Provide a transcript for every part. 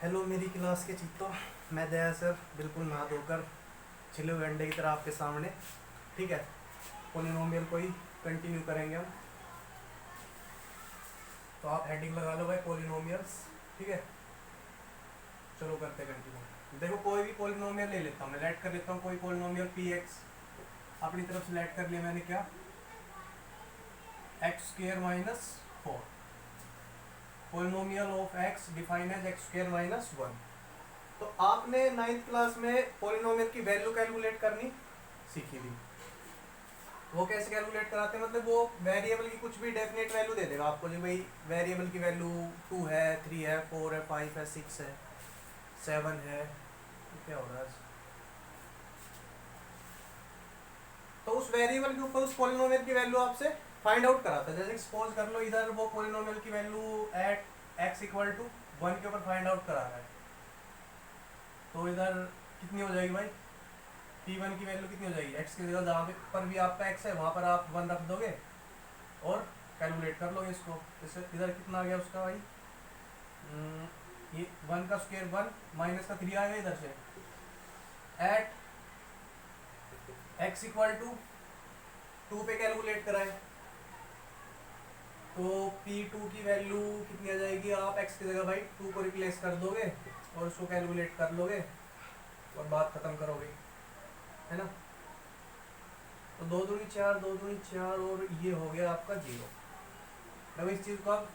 Hello मेरी class के चित्तों, मैं दया सर बिल्कुल नहा धोकर छिले हुए अंडे की तरह आपके सामने। ठीक है, पोलिनोमियल को ही कंटिन्यू करेंगे हम। तो आप हेडिंग लगा लो भाई, पोलिनोमियल्स। ठीक है, चलो करते कंटिन्यू। देखो कोई भी पोलिनोमियल ले लेता हूँ, मैं लेट कर लेता हूँ कोई पोलिनोमियल पी एक्स। अपनी तरफ से लेट कर लिया मैंने, क्या x square minus 4। Polynomial of x define as x square minus 1। तो आपने नाइन्थ क्लास में पोलिनोमियल की वैल्यू कैलकुलेट करनी सीखी थी। वो कैसे कैलकुलेट कराते हैं, मतलब वो वेरिएबल की कुछ भी डेफिनेट वैल्यू दे देगा आपको, जो भाई वेरिएबल की वैल्यू 2 है, 3 है, 4 है, 5 है, 6 है, 7 है। तो क्या हो रहा है, तो उस वेरिएबल के ऊपर उस पोलिनोमियल की वैल्यू आपसे फाइंड आउट कराता है। जैसे सपोज कर लो इधर वो पोलिनोमियल की value at x equal to 1 के ऊपर फाइंड आउट करा रहा है, तो इधर कितनी हो जाएगी भाई, P1 की वैल्यू कितनी हो जाएगी, x की जगह जहाँ पर भी आपका x है वहाँ पर आप 1 रख दोगे और कैलकुलेट कर लोगे इसको। जैसे इधर कितना आ गया उसका भाई, ये 1 का स्क्वायर 1 माइनस का 3 आएगा इधर से। एट x इक्वल टू 2 पे कैलकुलेट कराए तो P2 की वैल्यू कितनी आ जाएगी, आप x की जगह भाई 2 को रिप्लेस कर दोगे और उसको कैलकुलेट कर लोगे और बात खत्म करोगे, है ना। तो 2 दूनी 4, 2 दूनी 4 और ये हो गया आपका 0। अब इस चीज़ को आप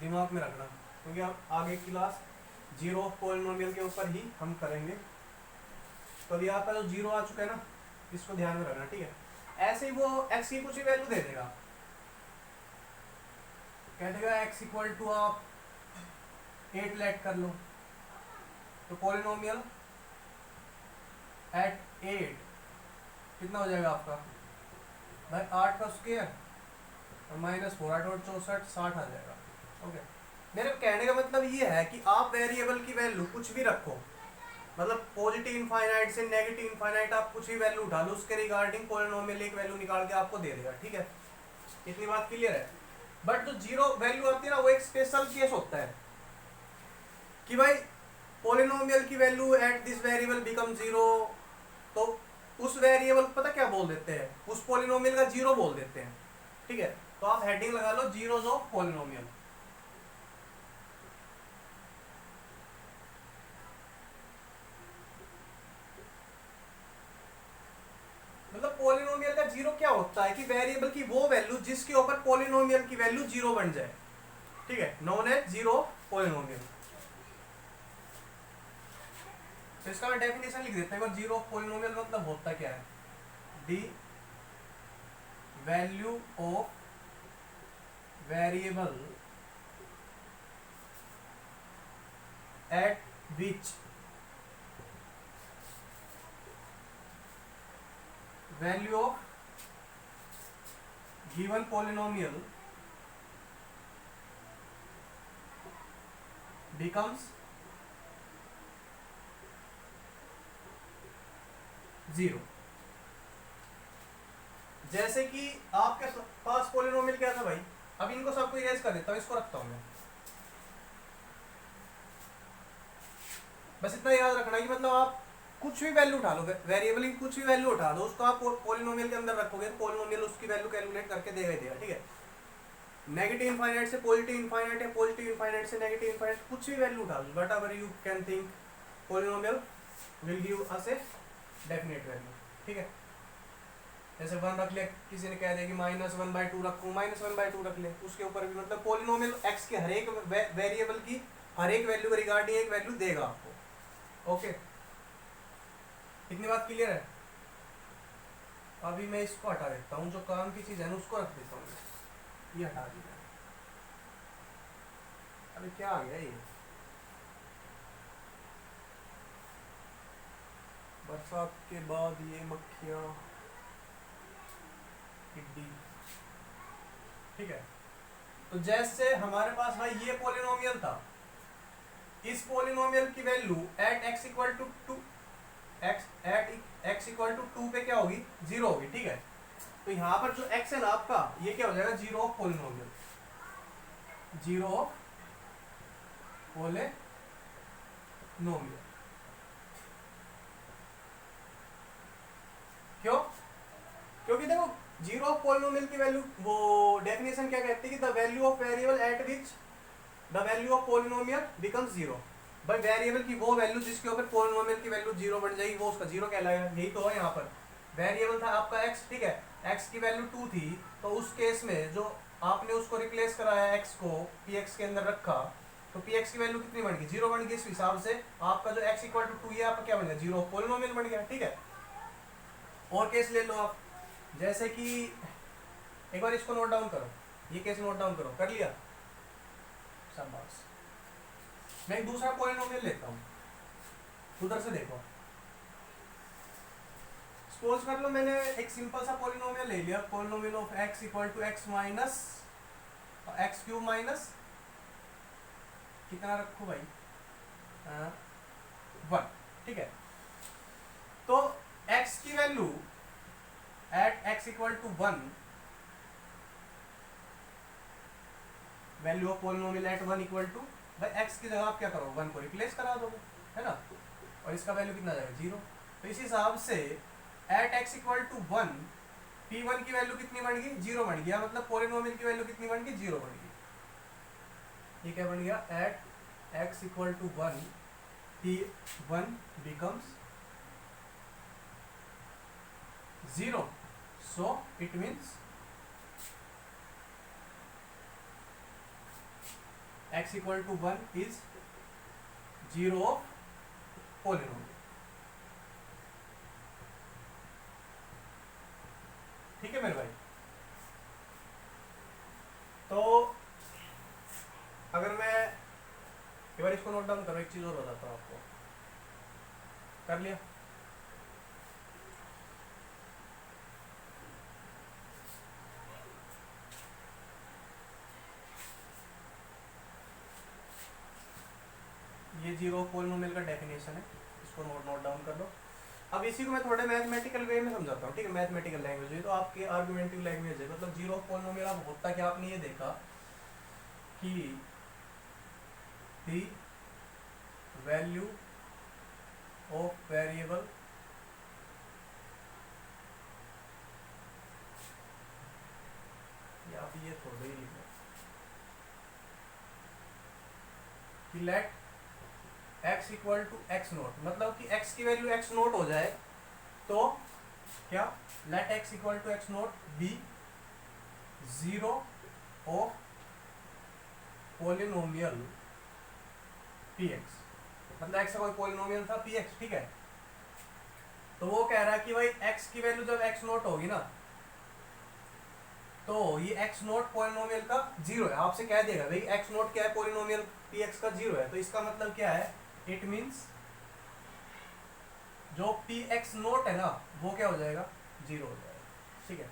दिमाग में रखना, क्योंकि आप आगे क्लास जीरो ऑफ पॉलिनोमियल के ऊपर ही हम करेंगे। तो अभी आपका जो 0 आ चुका है ना, इसको ध्यान में रखना। ठीक है, ऐसे ही वो x की कुछ ही वैल्यू दे देगा, कह देगा x इक्वल टू आप 8 लेट कर लो, तो पॉलिनोमियल एट 8 कितना हो जाएगा आपका भाई, 8 का स्क्वायर और माइनस 4, 8 और 64, 60 आ जाएगा। ओके, मेरे कहने का मतलब ये है कि आप वेरिएबल की वैल्यू कुछ भी रखो, मतलब पॉजिटिव इनफाइनाइट से नेगेटिव इनफाइनाइट आप कुछ भी वैल्यू उठा लो, उसके रिगार्डिंग पोलिनोमियल एक वैल्यू निकाल के आपको दे देगा। ठीक है, इतनी बात क्लियर है। बट जो 0 वैल्यू आती है ना, वो एक स्पेशल केस होता है कि भाई पोलिनोमियल की value at this variable become 0, तो उस वेरिएबल पता क्या बोल देते हैं, उस पोलिनोमियल का 0 बोल देते हैं। ठीक है, तो आप हेडिंग लगा लो जीरोस ऑफ पोलिनोमियल। मतलब पोलिनोमियल का 0 क्या होता है कि वेरिएबल की वो वैल्यू जिसके ऊपर पोलिनोमियल की वैल्यू 0 बन जाए। ठीक है, नोन एज 0 पोलिनोमियल। तो इसका मैं डेफिनेशन लिख देता हूं, 0 पोलिनोमियल मतलब होता क्या है, the value of variable at which value of given polynomial becomes 0। जैसे कि आपके पास पोलिनोमियल क्या था भाई, अब इनको सबको इरेज कर देता हूं, इसको रखता हूं मैं। बस इतना याद रखना कि मतलब आप कुछ भी वैल्यू उठा लो, वेरिएबल की कुछ भी वैल्यू उठा दो, उसको आप पोलिनोमियल के अंदर रखोगे तो पोलिनोमियल उसकी वैल्यू कैलकुलेट करके देगा ही देगा। ठीक है, नेगेटिव इनफाइनाइट से पॉजिटिव इनफाइनाइट है, पॉजिटिव इनफाइनाइट से नेगेटिव इनफाइनाइट, कुछ भी वैल्यू उठा लो, whatever you can think, polynomial will give us a definite value. ठीक है, जैसे 1 रख लिया, किसी ने कह दिया कि -1/2 रखूं, -1/2 रख ले, उसके ऊपर भी मतलब पोलिनोमियल x के हर एक वेरिएबल की हर एक वैल्यू के रिगार्डिंग एक वैल्यू देगा आपको। ओके, इतनी बात क्लियर है। अभी मैं इसको हटा देता हूँ, जो काम की चीज़ है ना उसको रख देता हूँ, ये हटा दिया। अभी क्या आ गया ये, बरसात के बाद ये मक्खियाँ, टिड्डी। ठीक है, तो जैसे हमारे पास भाई ये पोलिनोमियल था, इस पोलिनोमियल की value at x equal to 2 x equal to 2 पे क्या होगी, 0 होगी। ठीक है, तो यहाँ पर जो x है ना आपका, ये क्या हो जाएगा, 0 of polynomial, 0 of polynomial. Polynomial. क्यों? क्योंकि देखो जीरो ऑफ पॉलिनोमियल की वैल्यू, वो डेफिनेशन क्या कहती है कि the value of variable at which the value of polynomial becomes zero. भाई वेरिएबल की वो वैल्यू जिसके ऊपर पॉलिनोमियल की वैल्यू जीरो बन जाएगी वो उसका जीरो कहलाएगा। यही तो है यहाँ पर। वेरिएबल था आपका x, ठीक है, x की वैल्यू 2 थी, तो उस केस में जो आपने उसको रिप्लेस कराया x को px के अंदर रखा, तो px की वैल्यू कितनी बन गई? जीरो बन गई। इस हिसाब से आपका जो x इक्वल टू 2 है आपका क्या बन गया? जीरो पॉलिनोमियल बन गया, ठीक है। और केस ले लो आप, जैसे कि एक बार इसको नोट डाउन करो, ये केस नोट डाउन करो, कर लिया? शाबाश। मैं एक दूसरा पॉलिनोमियल लेता हूँ, उधर से देखो। सपोज कर लो मैंने एक सिंपल सा पॉलिनोमियल ले लिया, polynomial of x equal to x minus x cube minus कितना रखो भाई? 1, ठीक है। तो x की value at x equal to 1, value of polynomial at 1 equal to, भाई x की जगह आप क्या करो? 1 को रिप्लेस करा दोगे, है ना, और इसका वैल्यू कितना जाएगा? जीरो। तो इस हिसाब से eight x equal to 1 p1 की वैल्यू कितनी बन गई? जीरो बन गया। मतलब पॉलिनोमियल की वैल्यू कितनी बन गई? जीरो बन गई। ये क्या बन गया? At x equal to 1 p1 becomes 0, so it means x equal to 1 is 0 of polynomial, ठीक है मेरे भाई। तो अगर मैं एक बार इसको नोट डाउन करो, एक चीज और बताता हूँ आपको। कर लिया? ये जीरो पॉलिनोमियल का डेफिनेशन है, इसको नोट डाउन कर लो। अब इसी को मैं थोड़े मैथमेटिकल वे में समझाता हूँ, ठीक है। मैथमेटिकल लैंग्वेज है तो आपकी आर्गुमेंटिव लैंग्वेज है। मतलब जीरो पॉलिनोमियल अब होता क्या, आपने ये देखा कि द वैल्यू ऑफ वेरिएबल या फिर ये थोड़ा ही लिखो कि let x equal to x naught, मतलब कि x की वैल्यू x नोट हो जाए तो क्या? Let x equal to x naught be zero of polynomial px। मतलब x का कोई पॉलिनोमियल था px, ठीक है। तो वो कह रहा है कि भाई x की वैल्यू जब x नोट होगी ना, तो ये x नोट पॉलिनोमियल का जीरो है। आपसे कह देगा भाई x नोट क्या है? पॉलिनोमियल px का जीरो है। तो इसका मतलब क्या है? इट मीन्स जो px नोट है ना वो क्या हो जाएगा? जीरो हो जाएगा, ठीक है।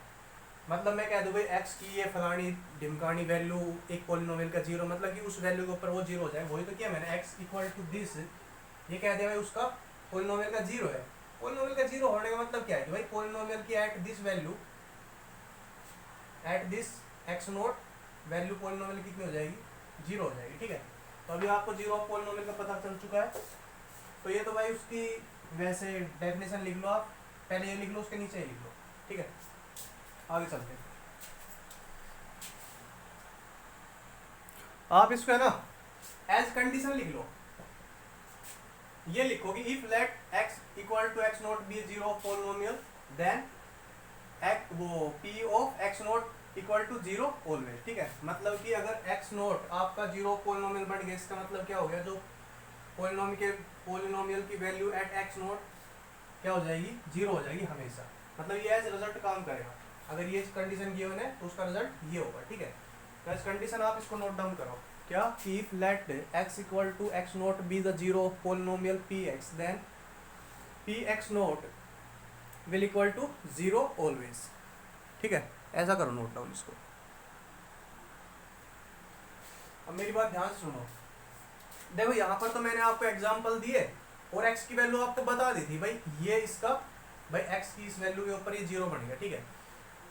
मतलब मैं कह दूं भाई x की ये फलानी ढिमकानी वैल्यू एक पॉलिनोमियल का जीरो, मतलब कि उस वैल्यू के ऊपर वो जीरो हो जाए। वही तो किया मैंने, x इक्वल टू दिस, ये कह दिया भाई उसका पॉलिनोमियल का जीरो है। पॉलिनोमियल का जीरो होने का मतलब क्या है कि भाई पॉलिनोमियल की at this value, at this x note value polynomial कितनी हो जाएगी? जीरो हो जाएगी, ठीक है। तो अभी आपको जीरो ऑफ पॉलिनोमियल का पता चल चुका है। तो ये तो भाई उसकी वैसे डेफिनेशन लिख लो आप, पहले ये लिख लो, उसके नीचे ये लिख लो, ठीक है। आगे चलते हैं। आप इसको है ना एज कंडीशन लिख लो, ये लिखो कि if let x equal to x naught be zero of polynomial then वो p of x naught equal to zero always, ठीक है। मतलब कि अगर x नोट आपका जीरो पॉलिनोमियल बन गया, इसका मतलब क्या हो गया? जो पॉलिनोमियल की वैल्यू एट x नोट क्या हो जाएगी? जीरो हो जाएगी हमेशा। मतलब ये एज रिजल्ट काम करेगा। अगर ये कंडीशन गिवन है तो उसका रिजल्ट ये होगा, ठीक है। तो एज कंडीशन आप इसको नोट डाउन करो, क्या? If let x equal to x naught be the zero of polynomial px then px naught will equal to zero always, ठीक है। ऐसा करो नोट डाउन इसको। अब मेरी बात ध्यान से सुनो। देखो यहाँ पर तो मैंने आपको एग्जांपल दिए और x की वैल्यू आपको बता दी थी भाई, ये इसका भाई x की इस वैल्यू के ऊपर ये जीरो बनेगा, ठीक है।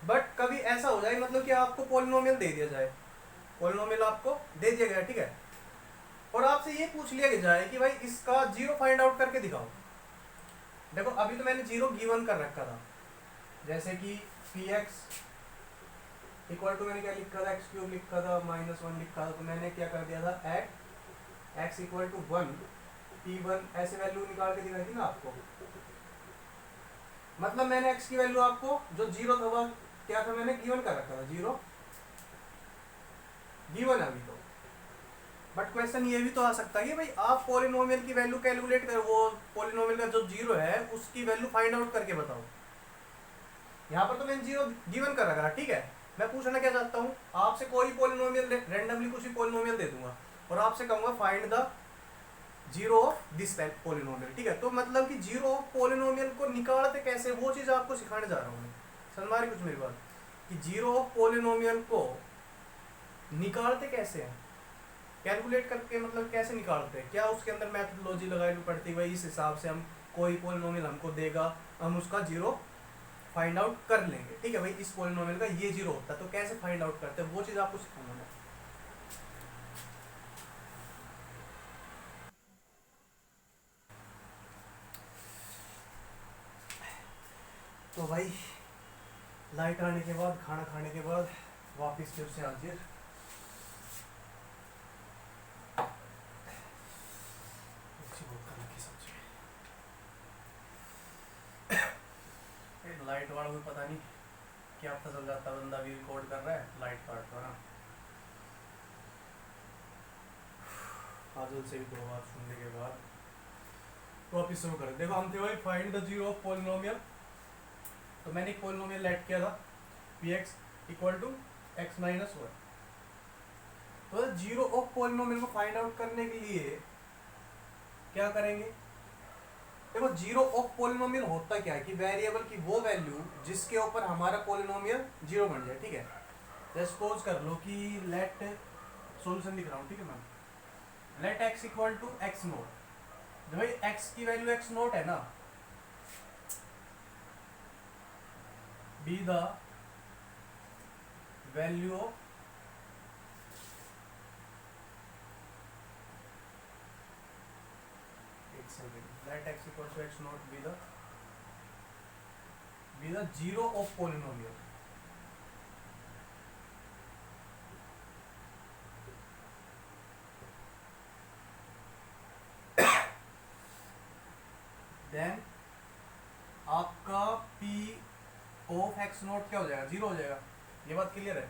बट कभी ऐसा हो जाए मतलब कि आपको पॉलिनोमियल दे दिया जाए, पॉलिनोमियल आपको दे दिया गया, ठीक है। और आपसे ये पूछ लिया जाए कि भाई इसका जीरो फाइंड आउट करके दिखाओ। देखो अभी तो मैंने जीरो गिवन कर रखा था, जैसे कि पी एक्स इक्वल टू मैंने क्या लिखा था, एक्स क्यूब लिखा था, -1 लिखा था, तो मैंने क्या कर दिया था, eight x equal to 1 P1 ऐसे वैल्यू निकाल के दिखाई थी ना आपको। मतलब मैंने x की वैल्यू आपको जो जीरो था वह क्या था, मैंने गिवन कर रखा था, जीरो गिवन अभी तो। बट क्वेश्चन ये भी तो आ सकता है कि भाई आप पॉलिनोमियल की वैल्यू कैलकुलेट कर, वो पॉलिनोमियल का जो जीरो है उसकी वैल्यू फाइंड आउट करके बताओ। यहाँ पर तो मैंने जीरो गिवन कर रखा है, ठीक है। मैं पूछना क्या चाहता हूँ आपसे, कोई पॉलिनोमियल रैंडमली कुछ भी पॉलिनोमियल दे दूंगा और आपसे कहूंगा find the zero of this polynomial, ठीक है। तो मतलब कि जीरो ऑफ पॉलिनोमियल को निकालते कैसे, वो चीज आपको सिखाने जा रहा हूँ मैं। समझ में आ रही कुछ मेरी बात, कि जीरो ऑफ पॉलिनोमियल को निकालते कैसे हैं, कैलकुलेट करके मतलब कैसे निकालते हैं, क्या उसके अंदर मैथडोलॉजी लगानी पड़ती है, भाई इस हिसाब से हम कोई पॉलिनोमियल हमको देगा, हम उसका जीरो फाइंड आउट कर लेंगे, ठीक है। भाई इस पॉलिनोमियल का ये जीरो होता है तो कैसे फाइंड आउट करते हैं, वो चीज आपको सिखाऊंगा मैं। तो भाई लाइट आने के बाद, खाना खाने के बाद वापिस फिर से हाजिर। लाइट वालों को पता नहीं क्या पता चल जाता, बंदा भी रिकॉर्ड कर रहा है, लाइट काट रहा। आजल से भी 2 बार सुनने के बाद वापिस शुरू करें। देखो हम थे भाई find the zero of polynomial, तो मैंने एक पॉलिनोमियल लेट किया था p x equal to x minus 1। तो जीरो ऑफ पॉलिनोमियल को फाइंड आउट करने के लिए क्या करेंगे, देखो जीरो ऑफ पॉलिनोमियल होता क्या है कि वेरिएबल की वो वैल्यू जिसके ऊपर हमारा पॉलिनोमियल जीरो बन जाए, ठीक है। सपोज कर लो कि लेट, सॉल्यूशन लिख रहा हूँ, ठीक है ma'am, let x equal to x naught. जो भाई एक्स की वैल्यू एक्स नोट है ना, be the value of let x equal to x naught be the zero of polynomial। Then आपका p ऑफ x नोट क्या हो जाएगा, zero हो जाएगा। ये बात क्लियर है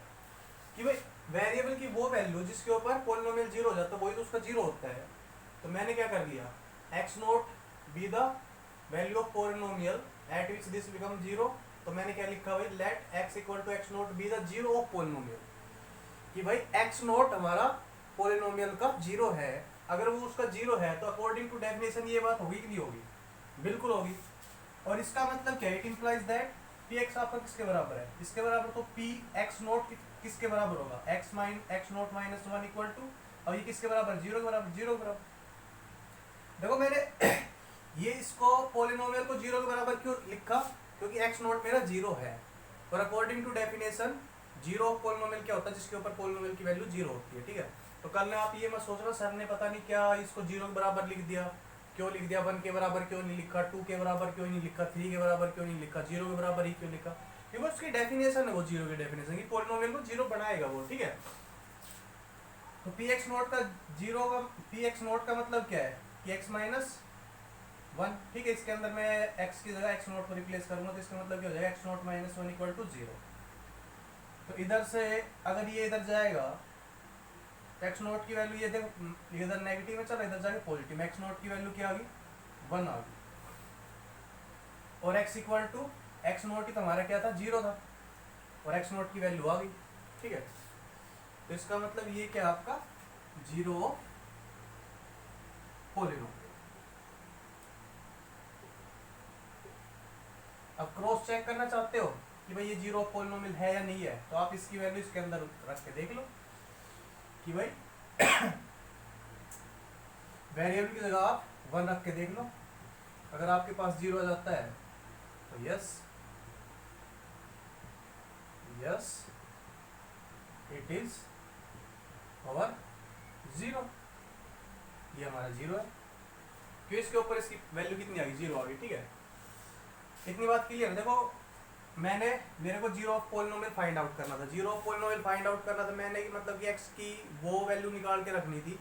कि भाई वेरिएबल की वो वैल्यू जिसके ऊपर पॉलिनोमियल जीरो हो जाता है वही तो उसका जीरो होता है। तो मैंने क्या कर लिया, x naught be the value of polynomial at which this become zero. तो मैंने क्या लिखा भाई, let x equal to x naught be the zero of polynomial, कि भाई x नोट हमारा पॉलिनोमियल का जीरो है। अगर वो उसका जीरो है तो अकॉर्डिंग टू डेफिनेशन ये बात होगी कि नहीं होगी, बिल्कुल होगी। और इसका मतलब क्या है, it implies that P x आपका किसके बराबर है, इसके बराबर। तो पी एक्स नोट किसके बराबर होगा, x naught minus 1 equal to, और ये किसके बराबर, जीरो के बराबर, जीरो के बराबर। देखो मैंने ये इसको पॉलिनोमियल को जीरो के बराबर क्यों लिखा, क्योंकि एक्स नोट मेरा जीरो है। और according to definition zero of polynomial क्या होता है, जिसके ऊपर पॉलिनोमियल की वैल्यू जीरो होती है, ठीक है। तो कल में आप ये मत सोचना सर ने पता नहीं क्या इसको जीरो के बराबर लिख दिया, क्यों लिख दिया, 1 के बराबर क्यों नहीं लिखा, 2 के बराबर क्यों नहीं लिखा, 3 के बराबर क्यों नहीं लिखा, जीरो के बराबर ही क्यों लिखा, क्योंकि उसकी डेफिनेशन है वो जीरो की डेफिनेशन की पॉलिनोमियल को जीरो बनाएगा वो, ठीक है। तो पी एक्स नोट का जीरो का, पी एक्स नोट का मतलब क्या है कि एक्स माइनस 1, ठीक है। इसके अंदर मैं x की जगह एक्स नोट को रिप्लेस करूंगा तो इसका मतलब क्या हो जाएगा, x naught minus 1 equal to zero. तो इधर से अगर ये इधर जाएगा तो एक्स नोट की वैल्यू, ये देखो इधर नेगेटिव में चला, इधर जाके पॉजिटिव, एक्स नोट की वैल्यू क्या आ गई, 1 आ गई। और x equal to x nought ही तो हमारा क्या था, जीरो था, और एक्स नोट की वैल्यू आ गई, ठीक है। तो इसका मतलब ये क्या आपका जीरो पॉलिनोमियल। अब क्रॉस चेक करना चाहते हो कि भाई ये जीरो पॉलिनोमियल है या नहीं है, तो आप इसकी वैल्यू इसके अंदर रख के देख लो कि भाई वेरिएबल की जगह आप 1 रख के देख लो। अगर आपके पास जीरो आ जाता है तो yes yes it is power zero. ये हमारा 0 है, क्यों इसके ऊपर इसकी वैल्यू कितनी आ गई, 0 आ गई, ठीक है। इतनी बात क्लियर है। देखो मेरे को zero of polynomial find out करना था, zero of polynomial find out करना था मैंने मतलब कि एक्स की वो वैल्यू निकाल के रखनी थी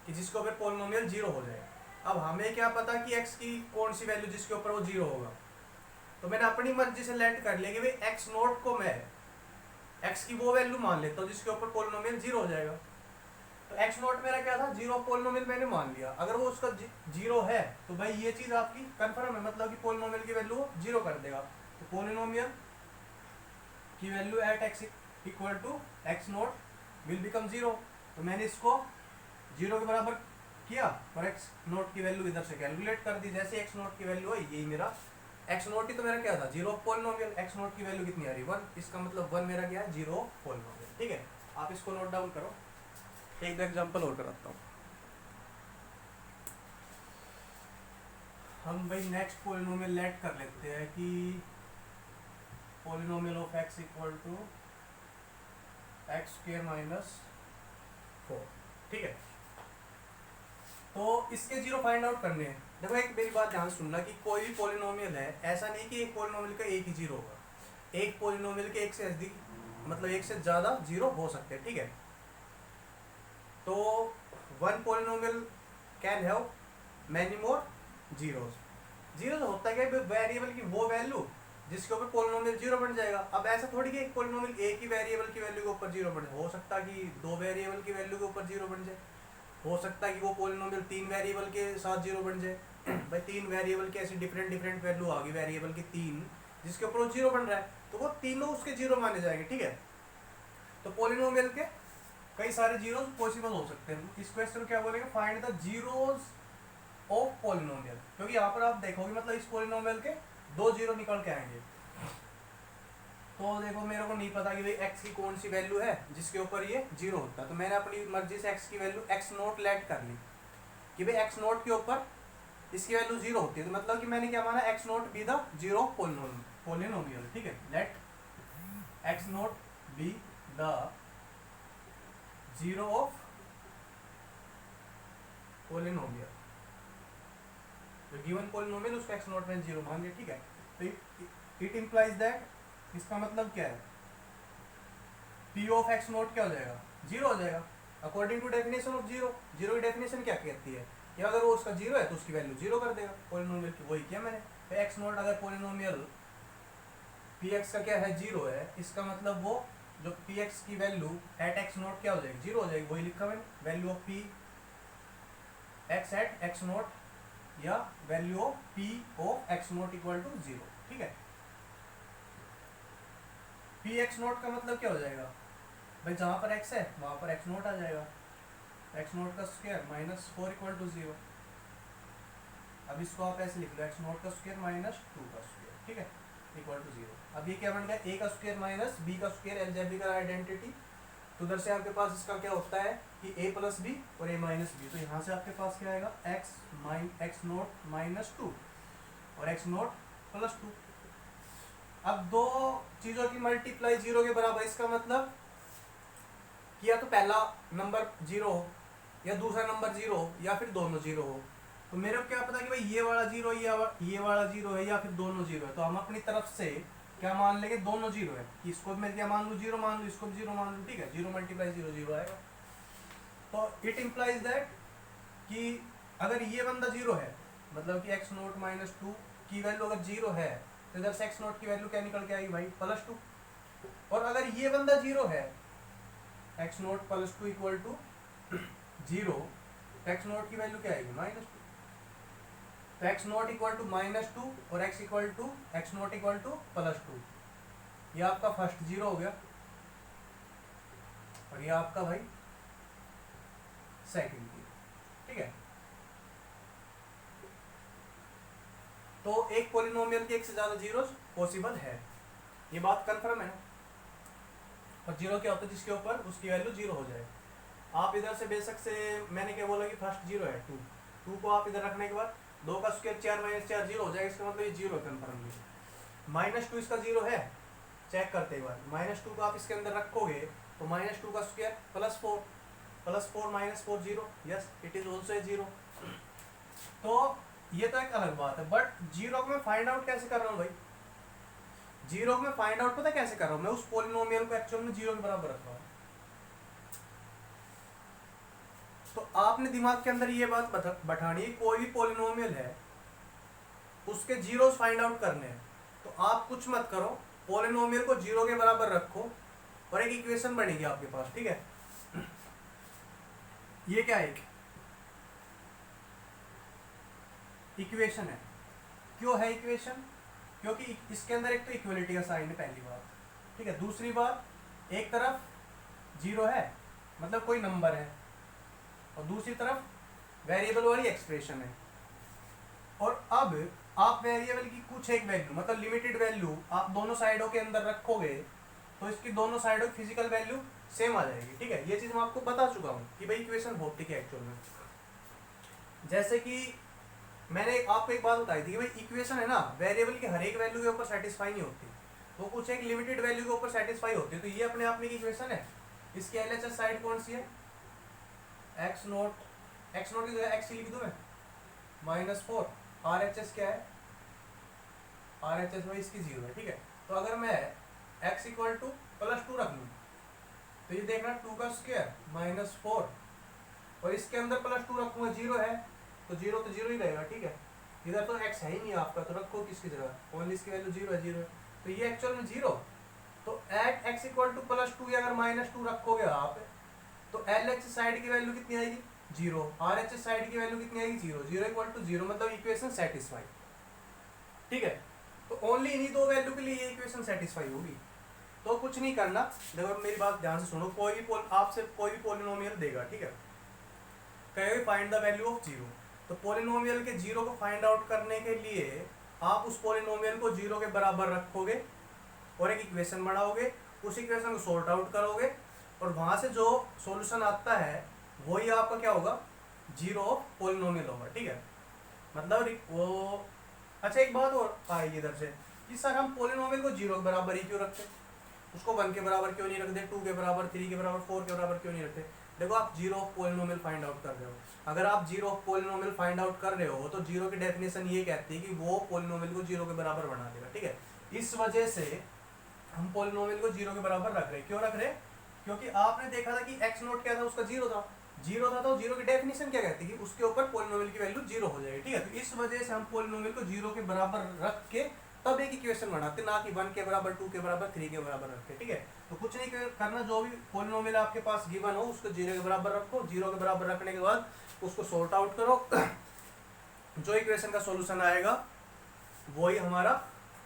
कि जिसके ऊपर पोलिनोमियल 0 हो जाए। अब हमें क्या पता कि एक्स की कौन सी वैल्यू जिसके ऊपर वो 0 होगा, तो मैंने अपनी मर्जी से लेट कर लिया कि भाई एक्स नोट को मैं एक्स की वो वैल्यू मान लेता हूँ जिसके ऊपर पोलिनोमियल 0 हो जाएगा। तो एक्स नोट मेरा क्या था, 0 ऑफ पोलिनोमियल मैंने मान लिया। अगर वो उसका 0 है तो भाई ये चीज़ आपकी कंफर्म है, मतलब कि पोलिनोमियल की वैल्यू 0 कर देगा। तो पोलिनोमियल की value at x equal to x naught will become 0। तो मैंने इसको 0 के बराबर किया और एक्स नोट की वैल्यू इधर से कैलकुलेट कर दी। जैसे एक्स नोट की वैल्यू है, यही मेरा एक्स नोट ही तो मेरा क्या था, 0 ऑफ पोलिनोमियल। एक्स नोट की वैल्यू कितनी आ रही है, 1, इसका मतलब 1 मेरा क्या है, 0 ऑफ पोलिनोमियल, ठीक है। आप इसको नोट डाउन करो। एक दो एग्जांपल और कराता हूँ। हम भाई नेक्स्ट पोलिनोमियल लेट कर लेते हैं कि polynomial of x equal to x square minus 4, ठीक है। तो इसके 0 फाइंड आउट करने हैं। देखो एक मेरी बात ध्यान सुनना कि कोई भी पोलिनोमियल है, ऐसा नहीं कि एक पोलिनोमियल का एक ही 0 होगा। एक पोलिनोमियल के एक से अधिक मतलब एक से ज़्यादा 0 हो सकते हैं, ठीक है। तो one polynomial can have many more zeros. Zeros होता है क्या, वेरिएबल की वो वैल्यू जिसके ऊपर पोलिनोमियल 0 बन जाएगा। अब ऐसा थोड़ी कि एक पोलिनोमियल एक ही वेरिएबल की वैल्यू के ऊपर 0 बन जाए, हो सकता है कि दो वेरिएबल की वैल्यू के ऊपर 0 बन जाए, हो सकता है कि वो पोलिनोमियल 3 वेरिएबल के साथ 0 बन जाए। भाई 3 वेरिएबल की ऐसी डिफरेंट डिफरेंट वैल्यू आ गई वेरिएबल की 3 जिसके ऊपर वो 0 बन रहा है, तो वो तीनों उसके 0 माने जाएंगे, ठीक है। तो पोलिनोमियल के कई सारे जीरोस पॉसिबल हो सकते हैं। इस क्वेश्चन क्या बोलेंगे, find the zeros of polynomial, क्योंकि यहाँ पर आप देखोगे मतलब इस पोलिनोमियल के 2 जीरो निकल के आएंगे। तो देखो मेरे को नहीं पता कि भाई एक्स की कौन सी वैल्यू है जिसके ऊपर ये 0 होता है, तो मैंने अपनी मर्जी से एक्स की वैल्यू एक्स नोट लेट कर ली कि भाई एक्स नोट के ऊपर इसकी वैल्यू 0 होती है। तो मतलब कि मैंने क्या माना, x naught be the 0 polynomial, ठीक है। Let x naught be the 0 of polynomial, जो गिवन पोलिनोमियल उसका एक्स नोट में 0 मान लिया, ठीक है। तो इट इंप्लाइज दैट, इसका मतलब क्या है, पी ऑफ एक्स नोट क्या हो जाएगा, 0 हो जाएगा अकॉर्डिंग टू डेफिनेशन ऑफ 0। 0 की डेफिनेशन क्या कहती है कि अगर वो उसका 0 है तो उसकी वैल्यू 0 कर देगा पोलिनोमियल की, वही किया मैंने। तो एक्स नोट अगर पोलिनोमियल पी एक्स का क्या है, 0 है, इसका मतलब वो जो पी एक्स की वैल्यू एट एक्स नोट क्या हो जाएगी, 0 हो जाएगी। वही लिखा मैंने, value of P x at x nought या value of P of x note equal to 0, ठीक है। पी एक्स नोट का मतलब क्या हो जाएगा भाई, जहाँ पर एक्स है वहाँ पर एक्स नोट आ जाएगा, एक्स नोट का स्क्वायर माइनस 4 इक्वल टू 0। अब इसको आप ऐसे लिख लो, एक्स नोट का स्क्वायर माइनस 2 का स्क्वायर, ठीक है, इक्वल टू 0। अब ये क्या बन गया, ए का स्क्वायर माइनस बी का स्क्वायर, अलजेब्रिकल आइडेंटिटी। तो उधर से आपके पास इसका क्या होता है कि ए प्लस बी और ए माइनस बी, तो यहाँ से आपके पास क्या आएगा, एक्स नोट माइनस 2 और एक्स नोट प्लस 2। अब दो चीज़ों की मल्टीप्लाई 0 के बराबर, इसका मतलब कि या तो पहला नंबर 0 हो या दूसरा नंबर 0 हो या फिर दोनों 0 हो। तो मेरे को क्या पता कि भाई ये वाला 0 ये वाला 0 है या फिर दोनों 0 है, तो हम अपनी तरफ से क्या मान लेंगे, दोनों 0 है। इसको मैं क्या मान लूँ, 0 मान लूँ, इसको 0 मान लूँ, ठीक है। 0 मल्टीप्लाई 0 0 आएगा। तो इट इम्प्लाइज दैट कि अगर ये बंदा 0 है, मतलब कि एक्स नोट माइनस 2 की वैल्यू अगर 0 है, तो इधर से एक्स नोट की वैल्यू क्या निकल के आएगी भाई, प्लस 2। और अगर ये बंदा 0 है, x naught plus 2 equal to 0, x note की वैल्यू क्या आएगी, माइनस 2। तो x note equal to minus 2 और x equal to x note equal to plus 2, ये आपका फर्स्ट 0 हो गया और ये आपका भाई सेकंड 0, ठीक है। तो एक पॉलिनोमियल के एक से ज्यादा जीरोस पॉसिबल है, ये बात कंफर्म है ना। और 0 क्या होता है, जिसके ऊपर उसकी वैल्यू 0 हो जाए। आप इधर से बेशक से मैंने क्या बोला कि फर्स्ट 0 है 2 को आप इधर रखने के बाद 2 का स्क्वायर 4 माइनस 4 0 हो जाएगा, इसका मतलब ये 0 कंफर्म। माइनस 2 इसका 0 है, चेक करते एक बार, माइनस 2 को आप इसके अंदर रखोगे तो माइनस 2 का square plus 4, +4 -4 0, yes it is also a 0। तो ये तो एक अलग बात है, बट जीरो को मैं फाइंड आउट कैसे कर रहा हूँ भाई? जीरो को मैं फाइंड आउट पता कैसे कर रहा हूँ? मैं उस पोलिनोमियल को एक्चुअल में जीरो के बराबर रख रहा हूँ। तो आपने दिमाग के अंदर ये बात बैठानी है, कोई भी पोलिनोमियल है उसके जीरोस फाइंड आउट करने हैं, तो आप कुछ मत करो, पोलिनोमियल को जीरो के बराबर रखो और एक इक्वेशन बनेगी आपके पास, ठीक है? ये क्या है? इक्वेशन है। क्यों है इक्वेशन? क्योंकि इसके अंदर एक तो इक्वलिटी का साइन है, पहली बात, ठीक है? दूसरी बात, एक तरफ जीरो है मतलब कोई नंबर है, और दूसरी तरफ वेरिएबल वाली एक्सप्रेशन है। और अब आप वेरिएबल की कुछ एक वैल्यू मतलब लिमिटेड वैल्यू आप दोनों साइडों के अंदर रखोगे तो इसकी दोनों साइडों की फिजिकल वैल्यू सेम आ जाएगी, ठीक है? ये चीज मैं आपको बता चुका हूँ कि भाई इक्वेशन होती है एक्चुअल में। जैसे कि मैंने आपको एक बात बताई थी कि भाई इक्वेशन है ना, वेरिएबल की हर एक वैल्यू के ऊपर सेटिस्फाई नहीं होती, वो कुछ एक लिमिटेड वैल्यू के ऊपर सेटिस्फाई होती है। तो ये अपने आप में इक्वेशन है। इसकी एलएचएस साइड कौन सी है? एक्स नोट की जगह एक्स लिख दूं मैं, -4। आरएचएस क्या है? आरएचएस में इसकी 0 है, ठीक है? तो अगर मैं x इक्वल टू +2 रख लूँ तो ये देखना 2 का स्क्वायर -4, और इसके अंदर +2 रखूंगा, 0 है तो 0 तो 0 ही रहेगा, ठीक है? इधर तो x है ही नहीं आपका, तो रखो किसकी जगह, ओनली इसकी वैल्यू 0 है, 0 है, तो ये एक्चुअल में 0। तो एट x इक्वल टू +2 या अगर -2 रखोगे आप तो LHS साइड की वैल्यू कितनी आएगी? 0। RHS साइड की वैल्यू कितनी आएगी? 0। 0 इक्वल टू 0 मतलब इक्वेशन सेटिस्फाई, ठीक है? तो ओनली इन्हीं दो वैल्यू के लिए ये इक्वेशन सेटिस्फाई होगी। तो कुछ नहीं करना, देखो मेरी बात ध्यान से सुनो, कोई भी आपसे कोई भी पोलिनोमियल देगा, ठीक है, कहेगा फाइंड द वैल्यू ऑफ 0, तो पोलिनोमियल के 0 को फाइंड आउट करने के लिए आप उस पोलिनोमियल को 0 के बराबर रखोगे और एक इक्वेशन बनाओगे, उस इक्वेशन को सॉर्ट आउट करोगे और वहां से जो सॉल्यूशन आता है वही आपका क्या होगा? 0 ऑफ पोलिनोमियल होगा, ठीक है? मतलब वो अच्छा एक बात और आएगी इधर से कि सर हम पोलिनोमियल को 0 के बराबर ही क्यों रखते, उसको 1 के बराबर क्यों नहीं रखते, 2 के बराबर, 3 के बराबर, 4 के बराबर क्यों नहीं रखते? देखो आप 0 ऑफ पोलिनोमियल फाइंड आउट कर रहे हो, अगर आप 0 ऑफ पोलिनोमियल फाइंड आउट कर रहे हो तो 0 की डेफिनेशन ये कहती है कि वो पोलिनोमियल को 0 के बराबर बना देगा, ठीक है? इस वजह से हम पोलिनोमियल को 0 के बराबर रख रहे हैं। क्यों रख रहे हैं? क्योंकि आपने देखा था कि x नोट क्या था, उसका 0 था, 0 था, तो 0 की डेफिनेशन क्या कहती है कि उसके ऊपर पोलिनोमियल की वैल्यू 0 हो जाएगी, ठीक है? तो इस वजह से हम पोलिनोमियल को 0 के बराबर रख के तब एक इक्वेशन बनाते, ना कि 1 के बराबर, 2 के बराबर, 3 के बराबर रख के, ठीक है? तो कुछ नहीं करना, जो भी पोलिनोमियल आपके पास गिवन हो उसको 0 के बराबर रखो, 0 के बराबर रखने के बाद उसको सॉर्ट आउट करो, जो इक्वेशन का सोल्यूशन आएगा वही हमारा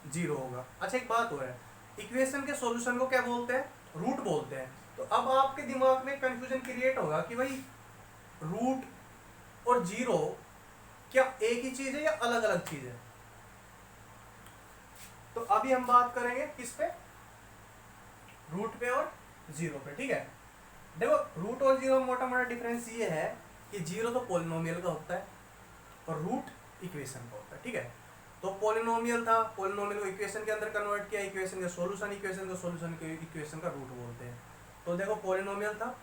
0 होगा। अच्छा एक बात हो है, इक्वेशन के सॉल्यूशन को क्या बोलते हैं? रूट बोलते हैं। तो अब आपके दिमाग में कंफ्यूजन क्रिएट होगा कि भाई रूट और 0 क्या एक ही चीज है या अलग अलग चीज है? तो अभी हम बात करेंगे किस पे? रूट पे और 0 पे, ठीक है? देखो रूट और 0 में मोटा मोटा डिफरेंस ये है कि 0 तो पोलिनोमियल का होता है और रूट इक्वेशन का होता है, ठीक है? तो पोलिनोमियल था, पोलिनोमियल को इक्वेशन के अंदर कन्वर्ट किया, इक्वेशन का सॉल्यूशन, इक्वेशन को इक्वेशन का रूट बोलते हैं। तो देखो पोलिनोमियल था,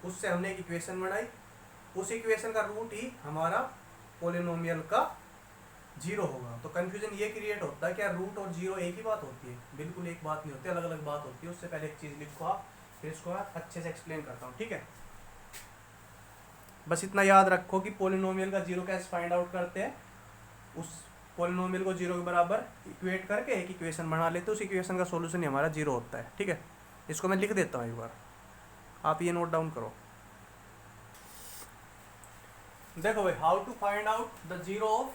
उससे हमने एक इक्वेशन बनाई, उस इक्वेशन का रूट ही हमारा पोलिनोमियल का 0 होगा। तो कंफ्यूजन ये क्रिएट होता है क्या रूट और 0 एक ही बात होती है? बिल्कुल एक बात नहीं होती, अलग अलग बात होती है। उससे पहले एक चीज लिखो आप, फिर इसको आप अच्छे से एक्सप्लेन करता हूँ, ठीक है? बस इतना याद रखो कि पोलिनोमियल का 0 कैसे फाइंड आउट करते हैं, उस पोलिनोमियल को 0 के बराबर इक्वेट करके एक इक्वेशन बना लेते हैं, उस इक्वेशन का सॉल्यूशन ही हमारा 0 होता है, ठीक है? इसको मैं लिख देता हूँ एक बार, आप ये नोट डाउन करो। देखो भाई, how to find out the 0 of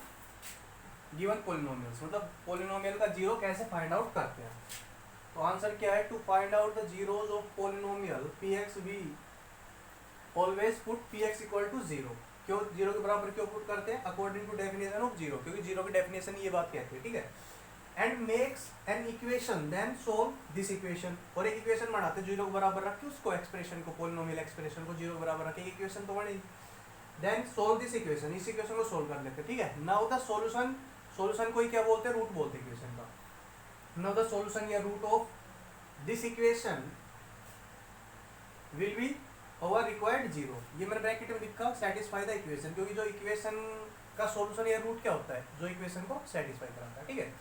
given polynomials, मतलब पोलिनोमियल का 0 कैसे फाइंड आउट करते हैं? तो आंसर क्या है? To find out the zeros of polynomial px we always put px equal to 0। क्यों 0 के बराबर क्यों पुट करते हैं? अकॉर्डिंग टू डेफिनेशन ऑफ 0, क्योंकि 0 की डेफिनेशन ये बात कहती है, ठीक है? And makes an equation then solve this equation, और एक इक्वेशन बनाते 0 के बराबर रख के उसको एक्सप्रेशन को, पोलिनोमियल एक्सप्रेशन को 0 के बराबर रख के इक्वेशन तो बनेगी। देन सोल्व दिस इक्वेशन, इस इक्वेशन को सोल्व कर लेते हैं, ठीक है? नाउ द सॉल्यूशन, सॉल्यूशन को ही क्या बोलते हैं? रूट बोलते हैं इक्वेशन का। नाउ द सॉल्यूशन या root of this equation will be over required zero, ये मैंने ब्रैकेट में लिखा सेटिस्फाई द इक्वेशन, क्योंकि जो इक्वेशन का सॉल्यूशन या रूट क्या होता है, जो इक्वेशन को सेटिस्फाई कराता है, ठीक है।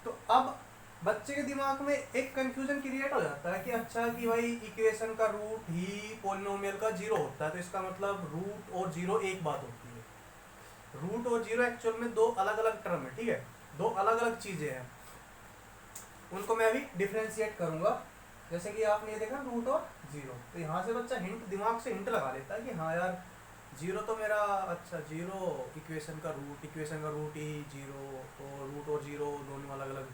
तो अब बच्चे के दिमाग में एक कंफ्यूजन क्रिएट हो जाता है कि अच्छा कि भाई इक्वेशन का रूट ही पॉलिनोमियल का जीरो होता है, तो इसका मतलब रूट और जीरो एक बात होती है। रूट और जीरो एक्चुअल में दो अलग अलग टर्म है, ठीक है, दो अलग अलग चीजें हैं, उनको मैं अभी डिफ्रेंशिएट करूंगा। जैसे कि आपने ये देखा रूट और जीरो, तो यहाँ से बच्चा हिंट, दिमाग से हिंट लगा लेता है कि हाँ यार जीरो तो मेरा, अच्छा जीरो इक्वेशन का रूट ही जीरो, और रूट और जीरो दोनों अलग अलग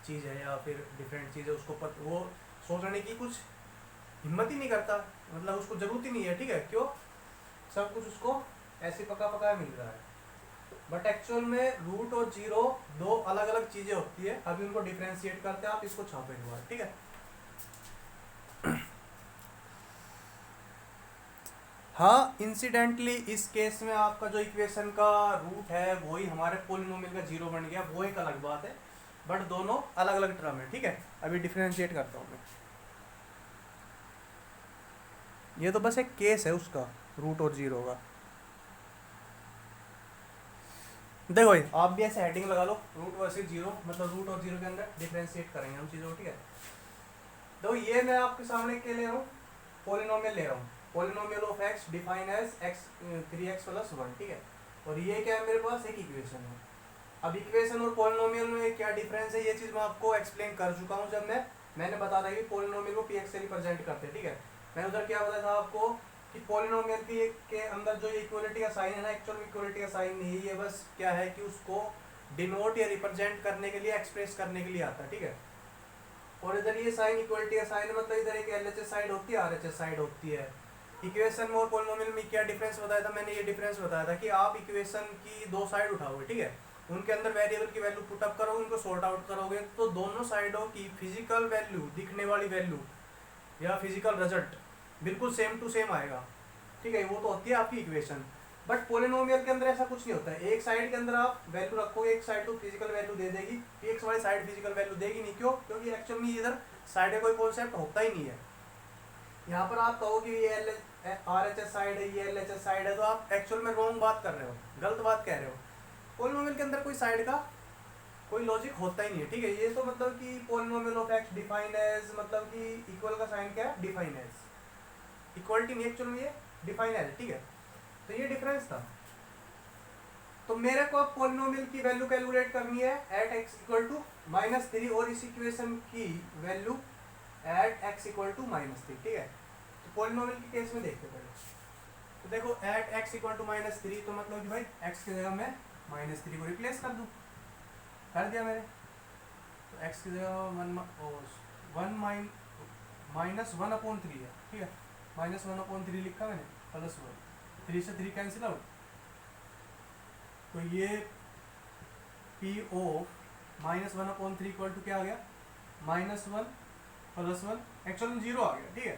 चीज़ है या फिर डिफरेंट चीज़ है, उसको वो सोचने की कुछ हिम्मत ही नहीं करता, मतलब उसको ज़रूरत ही नहीं है, ठीक है, क्यों, सब कुछ उसको ऐसे पका पकाया मिल रहा है। बट एक्चुअल में रूट और जीरो दो अलग अलग चीज़ें होती है, अभी उनको डिफ्रेंशिएट करते हैं, आप इसको छापेंगे बाद, ठीक है। हाँ, इंसिडेंटली इस केस में आपका जो इक्वेशन का रूट है वही हमारे पोलिनोमियल का जीरो बन गया, वो एक अलग बात है, बट दोनों अलग अलग टर्म है, ठीक है। अभी डिफरेंशिएट करता हूँ मैं, ये तो बस एक केस है उसका, रूट और जीरो का। देखो भाई आप भी ऐसे हेडिंग लगा लो, रूट वर्सेस जीरो, मतलब रूट और जीरो के अंदर डिफरेंशिएट करेंगे हम चीज़ों, ठीक है। तो ये मैं आपके सामने क्या ले रहा हूँ, पोलिनोमियल ले रहा हूँ, polynomial of x define as x 3x + 1, ठीक है। और ये क्या है, मेरे पास एक इक्वेशन है। अब इक्वेशन और पोलिनोमियल में क्या डिफरेंस है, ये चीज़ मैं आपको एक्सप्लेन कर चुका हूँ जब मैंने बता था कि पोलिनोमियल को px से रिप्रेजेंट करते हैं, ठीक है। मैंने उधर क्या बताया था आपको कि पोलिनोमियल के अंदर जो इक्वलिटी का साइन है ना, एक्चुअल इक्वलिटी का साइन नहीं है, ये बस क्या है कि उसको डिनोट या रिप्रेजेंट करने के लिए, एक्सप्रेस करने के लिए आता है, ठीक है। और इधर ये साइन इक्वलिटी का साइन मतलब इधर एक LHS साइड होती है, RHS साइड होती है। इक्वेशन में और पोलिनोमियल में क्या डिफरेंस बताया था मैंने, ये डिफरेंस बताया था कि आप इक्वेशन की दो साइड उठाओगे, ठीक है, उनके अंदर वेरिएबल की वैल्यू पुट अप करोगे, उनको सॉर्ट आउट करोगे, तो दोनों साइडों की फिजिकल वैल्यू, दिखने वाली वैल्यू या फिजिकल रिजल्ट बिल्कुल सेम टू सेम आएगा, ठीक है, वो तो होती है आपकी इक्वेशन। बट पोलिनोमियल के अंदर ऐसा कुछ नहीं होता है, एक साइड के अंदर आप वैल्यू रखोगे, एक साइड तो फिजिकल वैल्यू दे देगी, एक वाली साइड फिजिकल वैल्यू देगी नहीं, क्यों, क्योंकि एक्चुअल में इधर साइड का कोई कॉन्सेप्ट होता ही नहीं है। यहाँ पर आप कहो कि ये RHS साइड है, ये LHS साइड है, तो आप एक्चुअल में रॉन्ग बात कर रहे हो, गलत बात कह रहे हो। पोलिनोमियल के अंदर कोई साइड का कोई लॉजिक होता ही नहीं है, ठीक है। ये तो मतलब कि polynomial of x define as, मतलब कि इक्वल का साइन क्या है, डिफाइन एज, इक्वलिटी नहीं एक्चुअल में ये डिफाइन एज, ठीक है। तो ये डिफरेंस था। तो मेरे को अब पोलिनोमियल की वैल्यू कैलकुलेट करनी है एट x = -3, और इस इक्वेशन की वैल्यू एट x = -3, ठीक है। तो पोलिनोमियल के केस में देखते पहले, तो देखो एट x = -3, तो मतलब कि भाई x की जगह मैं -3 को रिप्लेस कर दूं, कर दिया मैंने। तो x की जगह -1/3 है, ठीक है, -1/3 लिखा मैंने, +1, 3 से 3 कैंसिल आउट, तो ये P ऑफ -1/3 इक्वल टू क्या आ गया, -1 + 1, एक्चुअल में 0 आ गया, ठीक है।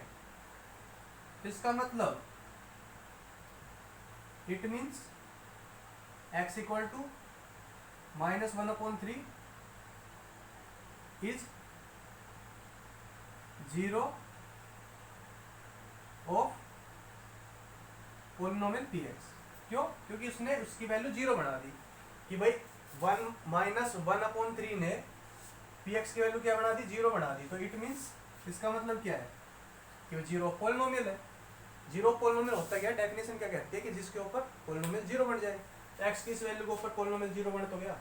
तो इसका मतलब it means x = -1/3 is 0 of polynomial px, क्यों, क्योंकि उसने उसकी वैल्यू 0 बना दी कि भाई 1/3 ने px की वैल्यू क्या बना दी, 0 बना दी। तो इट मीन्स इसका मतलब क्या है कि 0 पोलिनोमियल है। 0 पोलिनोमियल होता क्या, डेफिनेशन क्या कहती है कि जिसके ऊपर पोलिनोमियल 0 बन जाए। x की इस वैल्यू के ऊपर पोलिनोमियल 0 बने तो क्या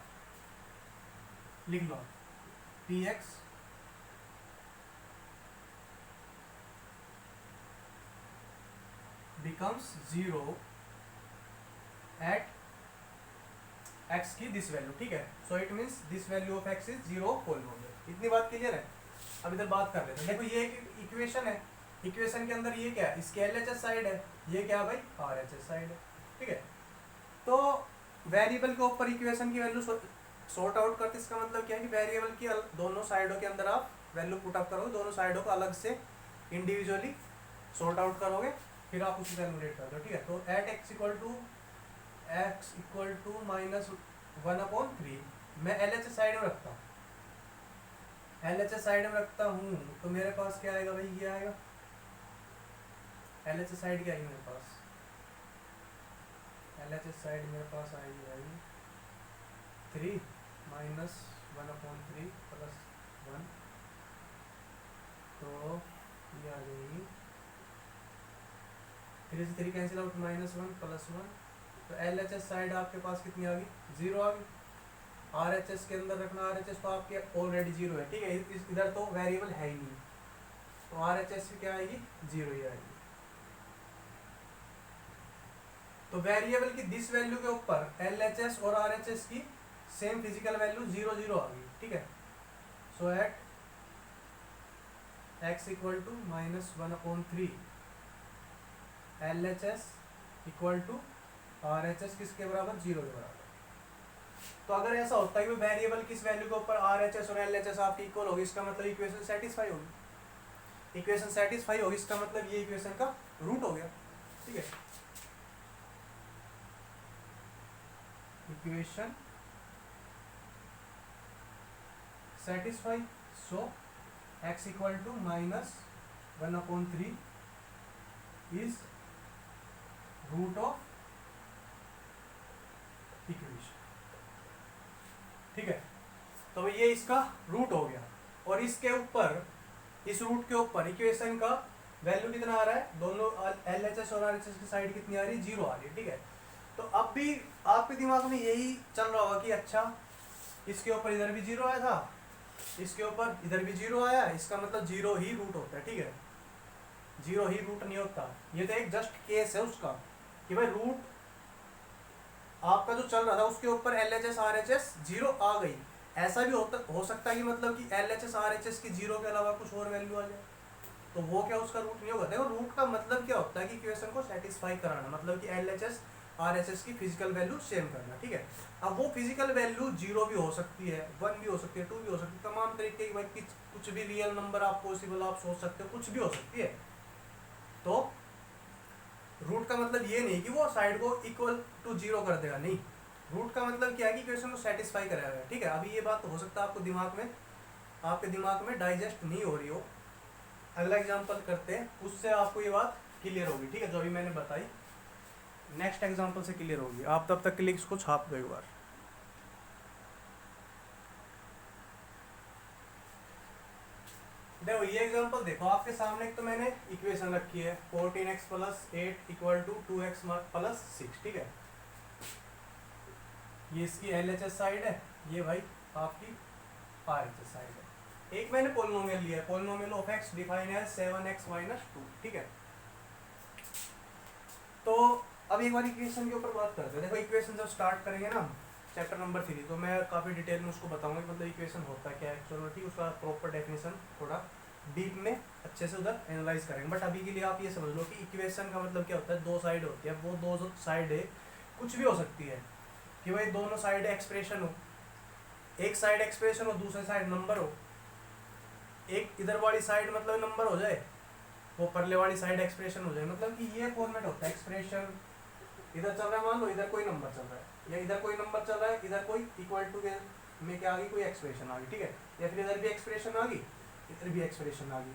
लिख लो, px becomes 0 at x की दिस वैल्यू, ठीक है। So it means this value of x is 0 polynomial. इतनी बात क्लियर है। अब इधर बात कर लेते हैं। देखो ये एक इक्वेशन है, इक्वेशन के अंदर ये क्या है, इसकी LHS साइड है, ये क्या है भाई RHS साइड है, ठीक है। तो वेरिएबल के ऊपर इक्वेशन की वैल्यू सॉर्ट आउट करते, इसका मतलब क्या है कि वेरिएबल की दोनों साइडों के अंदर आप वैल्यू पुट अप करोगे, दोनों साइडों को अलग से इंडिविजुअली सॉर्ट आउट करोगे, फिर आप उसको कैलकुलेट कर दो, ठीक है। तो एट x = -1/3 मैं LHS साइड में रखता हूँ, LHS साइड में रखता हूँ, तो मेरे पास क्या आएगा भाई, ये आएगा एल एच एस साइड क्या आएगी मेरे पास, एल एच एस साइड मेरे पास आएगी 3 माइनस 1/3 प्लस 1, तो ये आ जाएगी 3 से 3 कैंसिल आउट, -1 प्लस 1, तो एल एच एस साइड आपके पास कितनी आ गई, 0 आ गई। आर एच एस के अंदर रखना, आर एच एस तो आपके ऑलरेडी 0 है, ठीक है, इधर तो वेरिएबल है ही नहीं, तो आर एच एस क्या आएगी, 0 ही आएगी। तो वेरिएबल की दिस वैल्यू के ऊपर एल एच एस और आर एच एस की सेम फिजिकल वैल्यू 0 0 आ गई, ठीक है। So at x equal to -1/3 L H S equal to R H S किसके बराबर, 0 के बराबर। तो अगर ऐसा होता है कि वेरिएबल किस वैल्यू के ऊपर आर एच एस और एल एच एस आपकी इक्वल होगी, इसका मतलब इक्वेशन सेटिस्फाई होगी, इक्वेशन सेटिस्फाई होगी, इसका मतलब ये इक्वेशन का रूट हो गया, ठीक है। Equation satisfy, so x equal to -1/3 is root of equation, ठीक है। तो ये इसका रूट हो गया, और इसके ऊपर, इस रूट के ऊपर इक्वेशन का वैल्यू कितना आ रहा है, दोनों एल एच एस और आर एच एस की साइड कितनी आ रही है, 0 आ रही है, ठीक है। तो अब भी आपके दिमाग में यही चल रहा होगा कि अच्छा इसके ऊपर इधर भी 0 आया था, इसके ऊपर इधर भी 0 आया, इसका मतलब 0 ही रूट होता है, ठीक है, 0 ही रूट नहीं होता। ये तो एक जस्ट केस है उसका कि भाई रूट आपका जो चल रहा था उसके ऊपर L H S R H S 0 आ गई, ऐसा भी हो सकता है कि मतलब कि L H S R H S की 0 के अलावा कुछ और वैल्यू आ जाए, तो वो क्या उसका रूट नहीं होगा। देखो रूट का मतलब क्या होता है कि इक्वेशन को सेटिस्फाई कराना, मतलब कि L H S R H S की फिजिकल वैल्यू सेम करना, ठीक है। अब वो फिजिकल वैल्यू 0 भी हो सकती है, 1 भी हो सकती है, 2 भी हो सकती है, तमाम तरीके की कुछ भी रियल नंबर आप पॉसिबल आप सोच सकते हो, कुछ भी हो सकती है। तो रूट का मतलब ये नहीं कि वो साइड को इक्वल टू 0 कर देगा, नहीं, रूट का मतलब क्या है कि इक्वेशन को सेटिस्फाई कराएगा, ठीक है। अभी ये बात तो हो सकता है आपके दिमाग में डाइजेस्ट नहीं हो रही हो, अगला एग्जांपल करते हैं, उससे आपको ये बात क्लियर होगी, ठीक है, जो अभी मैंने बताई नेक्स्ट एग्जांपल से क्लियर होगी। आप तब तक के लिए इसको छाप दो एक बार। देखो ये एग्जांपल देखो आपके सामने, एक तो मैंने इक्वेशन रखी है 14x + 8 = 2x + 6, ठीक है, ये इसकी एल एच एस साइड है, ये भाई आपकी आर एच एस साइड है। एक मैंने पोलिनोमियल लिया है, polynomial of x define as 7x - 2, ठीक है। तो अब एक बार इक्वेशन के ऊपर बात करते हैं। देखो इक्वेशन जब स्टार्ट करेंगे ना चैप्टर नंबर 3, तो मैं काफ़ी डिटेल में उसको बताऊंगा कि मतलब इक्वेशन होता क्या है एक्चुअल में, ठीक, उसका प्रॉपर डेफिनेशन थोड़ा डीप में अच्छे से उधर एनालाइज करेंगे। बट अभी के लिए आप ये समझ लो कि इक्वेशन का मतलब क्या होता है, दो साइड होती है, वो दो साइड है कुछ भी हो सकती है, कि भाई दोनों साइड एक्सप्रेशन हो, एक साइड एक्सप्रेशन हो, दूसरी साइड नंबर हो, एक इधर वाली साइड मतलब नंबर हो जाए, वो परले वाली साइड एक्सप्रेशन हो जाए, मतलब कि ये फॉर्मेट होता है एक्सप्रेशन। इधर चल रहा है, मान लो इधर कोई नंबर चल रहा है, या इधर कोई नंबर चल रहा है, इधर कोई इक्वल टू के में क्या आ गई, कोई एक्सप्रेशन आ गई, ठीक है, या फिर इधर भी एक्सप्रेशन आ गई, इधर भी एक्सप्रेशन आ गई।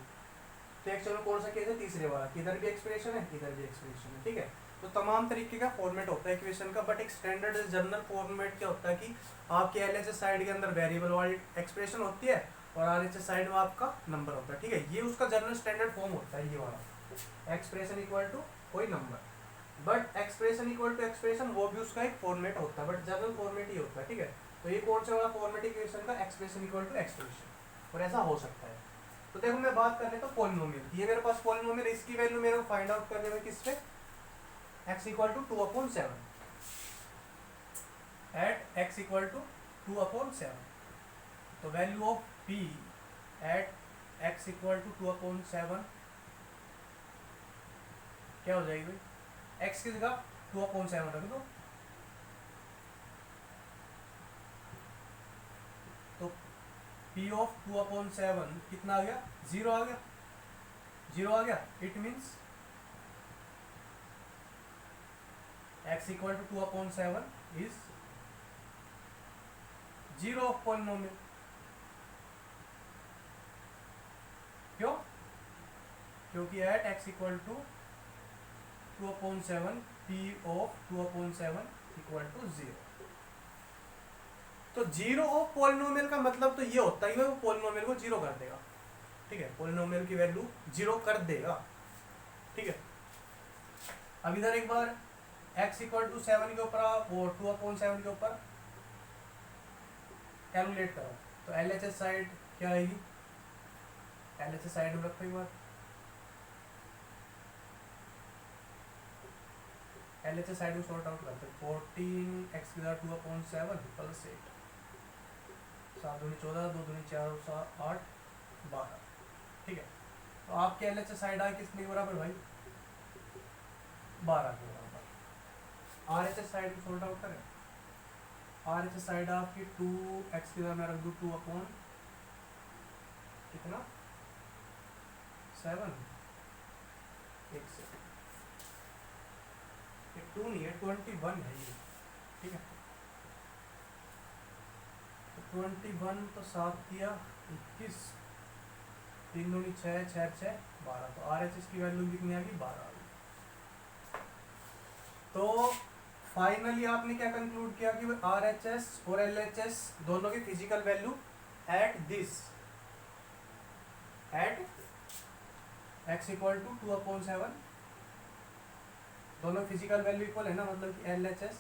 तो एक्चुअल में कौन सा केस है, तीसरे वाला, कि इधर भी एक्सप्रेशन है, इधर भी एक्सप्रेशन है, ठीक है। तो तमाम तरीके का फॉर्मेट होता है इक्वेशन का, बट एक स्टैंडर्ड जनरल फॉर्मेट क्या होता है कि आपके एल एच एस साइड के अंदर वेरिएबल वाली एक्सप्रेशन होती है और आर एच एस साइड में आपका नंबर होता है, ठीक है। ये उसका जनरल स्टैंडर्ड फॉर्म होता है, ये वाला एक्सप्रेशन इक्वल टू कोई number. But expression equal to expression वो भी उसका एक फॉर्मेट होता है, बट जनरल फॉर्मेट ही होता है, ठीक है। तो ये कौन सा वाला फॉर्मेट इक्वेशन का, एक्सप्रेशन इक्वल टू एक्सप्रेशन, और ऐसा हो सकता है। तो देखो मैं बात कर लेता हूँ पॉलिनोमियल, ये मेरे पास पॉलिनोमियल, इसकी वैल्यू मेरे को फाइंड आउट करने में किस पे, x equal to 2/7 at x equal to 2/7। तो value of p at x equal to 2/7 क्या हो जाएगी भाई, x की जगह 2/7 रख दो, तो p ऑफ 2/7 कितना आ गया, 0 आ गया, 0 आ गया, it means x equal to 2/7 is 0 of polynomial. क्यों, क्योंकि at x equal to 2/7 p of 2/7 equal to 0। तो जीरो ऑफ पॉलिनोमियल का मतलब तो ये होता है कि वो पॉलिनोमियल को जीरो कर देगा, ठीक है, पॉलिनोमियल की वैल्यू जीरो कर देगा, ठीक है। अब इधर एक बार x इक्वल टू 7 के ऊपर और 2/7 के ऊपर कैलकुलेट करो, तो LHS साइड क्या आएगी, LHS साइड में रखो एक बार, LHS साइड में सॉर्ट आउट करते हैं। 14x की जगह 2/7 प्लस 8, 7 दूनी 14, 2 दूनी 4, 8, 12, ठीक है। तो आपके LHS साइड आए किसने के बराबर भाई, 12 के बराबर। RHS साइड को सॉर्ट आउट करें, RHS साइड आपकी 2x की जगह मैं रख दूँ 2/, कितना 7, एक से 2 नहीं है 21 है ये, ठीक है। 21 तो 7 किया 21, 3 दूनी 6, 6 6 12, तो RHS की वैल्यू कितनी आ गई, 12 आ गई। तो फाइनली आपने क्या कंक्लूड किया कि RHS और LHS दोनों की physical value at x equal to 2/7, दोनों फिजिकल वैल्यू इक्वल है ना, मतलब कि LHS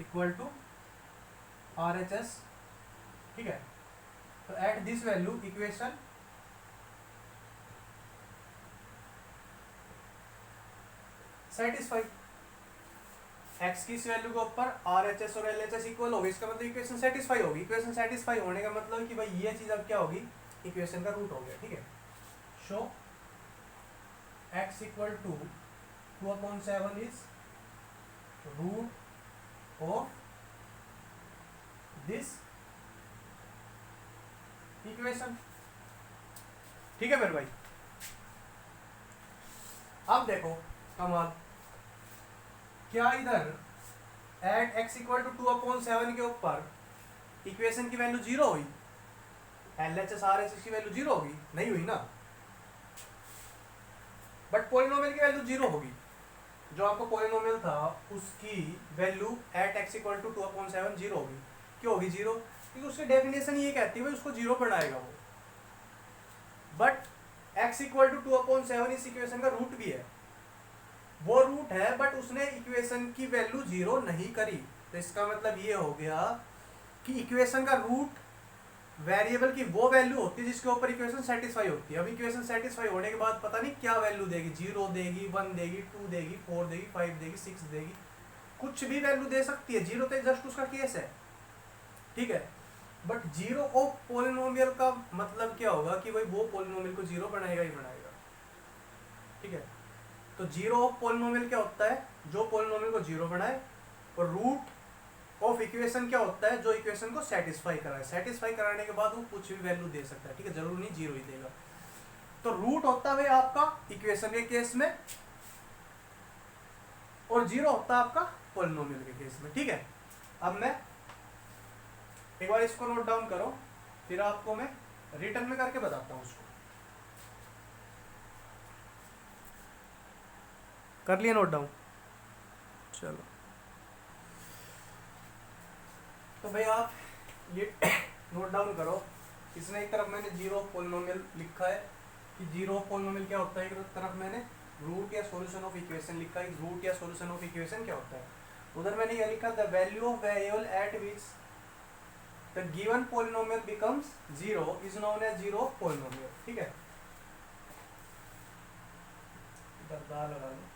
इक्वल टू RHS, ठीक है। तो at this value equation satisfy, x की इस वैल्यू के ऊपर RHS और LHS इक्वल होगी, इसका मतलब इक्वेशन सेटिस्फाई होगी। इक्वेशन सेटिस्फाई होने का मतलब कि भाई ये चीज अब क्या होगी, इक्वेशन का रूट हो गया, ठीक है। Show x equal to 2/7 is root of this equation, ठीक है मेरे भाई। अब देखो कमाल, क्या इधर एट x इक्वल टू 2/7 के ऊपर इक्वेशन की वैल्यू जीरो हुई, LHS RHS की वैल्यू जीरो होगी, नहीं हुई ना, बट पॉलिनोमियल की वैल्यू जीरो होगी। जो आपको पॉलिनोमियल था उसकी value at x equal to 2/7 zero होगी। क्यों होगी जीरो, क्योंकि उसकी डेफिनेशन ये कहती है भाई उसको जीरो बनाएगा वो, बट x इक्वल टू 2/7 इस इक्वेशन का रूट भी है, वो रूट है बट उसने इक्वेशन की वैल्यू जीरो नहीं करी। तो इसका मतलब ये हो गया कि इक्वेशन का रूट वेरिएबल की वो वैल्यू होती है जिसके ऊपर इक्वेशन सेटिस्फाई होती है। अब इक्वेशन सेटिस्फाई होने के बाद पता नहीं क्या वैल्यू देगी, 0 देगी, 1 देगी, 2 देगी, 4 देगी, 5 देगी, 6 देगी, कुछ भी वैल्यू दे सकती है। जीरो तो जस्ट उसका केस है, ठीक है। बट जीरो ऑफ पॉलिनोमियल का मतलब क्या होगा कि भाई वो पॉलिनोमियल को जीरो बनाएगा ही बनाएगा, ठीक है। तो जीरो ऑफ पॉलिनोमियल क्या होता है, जो पॉलिनोमियल को जीरो बनाए, और रूट ऑफ इक्वेशन क्या होता है, जो इक्वेशन को सेटिस्फाई कराए। सेटिस्फाई कराने के बाद वो कुछ भी वैल्यू दे सकता है, ठीक है, जरूर नहीं जीरो ही देगा। तो रूट होता है आपका इक्वेशन के केस में, और जीरो होता है आपका पॉलिनोमियल के केस में, ठीक है। अब मैं एक बार इसको नोट डाउन करो, फिर आपको मैं रिटर्न में करके बताता हूं उसको। कर लिया नोट डाउन, चलो। तो भाई आप ये नोट डाउन करो, इसमें एक तरफ मैंने जीरो पॉलिनोमियल लिखा है कि जीरो पॉलिनोमियल क्या होता है, एक तरफ मैंने रूट या सॉल्यूशन ऑफ इक्वेशन लिखा है, रूट या सॉल्यूशन ऑफ इक्वेशन क्या होता है। उधर मैंने ये लिखा the value of variable at which the given polynomial becomes zero is known as zero polynomial, ठीक है। इधर दाल लगा लो,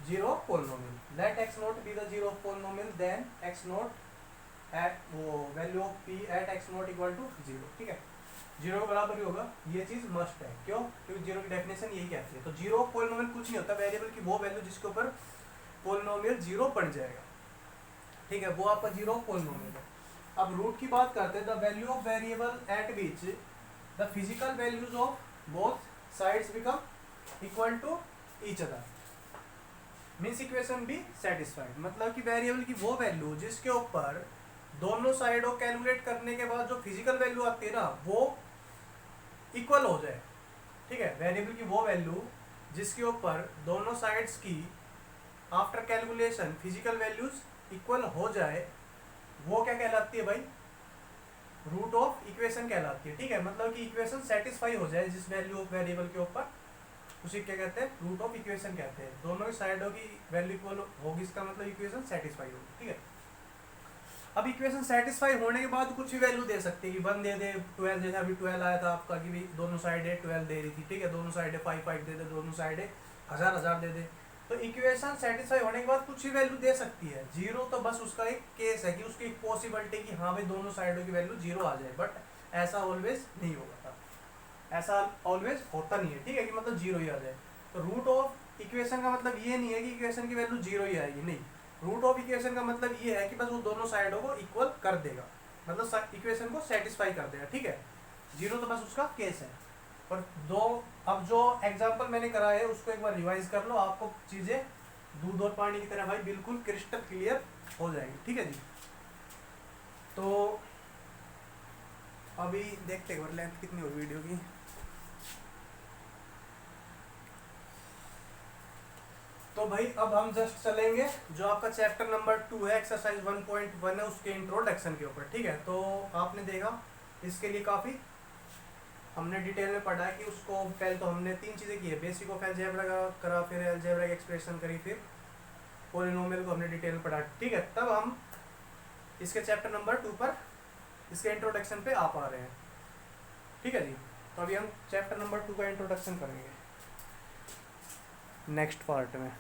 zero polynomial let x not be the zero polynomial then x not at वो value of p at x not equal to zero, ठीक है। Zero के बराबर ही होगा, ये चीज मस्ट है, क्यों, क्योंकि जीरो की डेफिनेशन यही कहती है। तो जीरो पॉलिनोमियल कुछ नहीं होता, वेरिएबल की वो वैल्यू जिसके ऊपर पॉलिनोमियल जीरो बन जाएगा, ठीक है, वो आपका जीरो पॉलिनोमियल है। अब रूट की बात करते हैं, the value of variable at which the physical values of both sides become equal to each other means equation be satisfied. मतलब कि वेरिएबल की वो वैल्यू जिसके ऊपर दोनों साइडों कैलकुलेट करने के बाद जो फिजिकल वैल्यू आती है ना वो इक्वल हो जाए, ठीक है। वेरिएबल की वो वैल्यू जिसके ऊपर दोनों साइड्स की after calculation physical values equal हो जाए, वो क्या कहलाती है भाई, रूट ऑफ इक्वेशन कहलाती है। ठीक है, मतलब कि इक्वेशन सेटिस्फाई हो जाए जिस वैल्यू ऑफ वेरिएबल के ऊपर, उसी क्या कहते हैं, रूट ऑफ इक्वेशन कहते हैं। दोनों की साइडों की वैल्यू इक्वल होगी, इसका मतलब इक्वेशन सेटिस्फाई होगी। ठीक है, अब इक्वेशन सेटिस्फाई होने के बाद कुछ भी वैल्यू दे सकते हैं कि 1 दे दे, 12, जैसे अभी 12 आया था आपका कि भी दोनों साइडें 12 दे रही थी। ठीक है, दोनों साइडें 5 दे दे, दोनों साइडें 1000 दे दे। तो इक्वेशन सेटिस्फाई होने के बाद कुछ भी वैल्यू दे सकती है। जीरो तो बस उसका एक केस है कि उसकी एक पॉसिबिलिटी कि हाँ भाई दोनों साइडों की वैल्यू जीरो आ जाए, बट ऐसा ऑलवेज नहीं होगा, ऐसा ऑलवेज होता नहीं है। ठीक है, कि मतलब जीरो ही आ जाए। तो रूट ऑफ इक्वेशन का मतलब ये नहीं है कि इक्वेशन की वैल्यू जीरो ही आएगी, नहीं। रूट ऑफ इक्वेशन का मतलब ये है कि बस वो दोनों साइडों को इक्वल कर देगा, मतलब इक्वेशन को सेटिस्फाई कर देगा। ठीक है, जीरो तो बस उसका केस है। और दो, अब जो एग्जांपल मैंने करा है उसको एक बार रिवाइज कर लो, आपको चीजें दूध और पानी की तरह भाई बिल्कुल क्रिस्टल क्लियर हो जाएगी। ठीक है जी, तो अभी देखते हैं लेंथ कितनी होगी वीडियो की। तो भाई अब हम जस्ट चलेंगे जो आपका चैप्टर नंबर 2 है, एक्सरसाइज 1.1 है, उसके इंट्रोडक्शन के ऊपर। ठीक है, तो आपने देखा इसके लिए काफ़ी हमने डिटेल में पढ़ा है कि उसको पहले तो हमने 3 चीज़ें की है, बेसिक ऑफ अलजेब्रा करा, फिर अलजेब्रा एक्सप्रेशन करी, फिर पॉलिनोमियल को हमने डिटेल में पढ़ा। ठीक है, तब हम इसके चैप्टर नंबर 2 पर इसके इंट्रोडक्शन पे आ पा रहे हैं। ठीक है जी, तो अभी हम चैप्टर नंबर 2 का इंट्रोडक्शन करेंगे नेक्स्ट पार्ट में।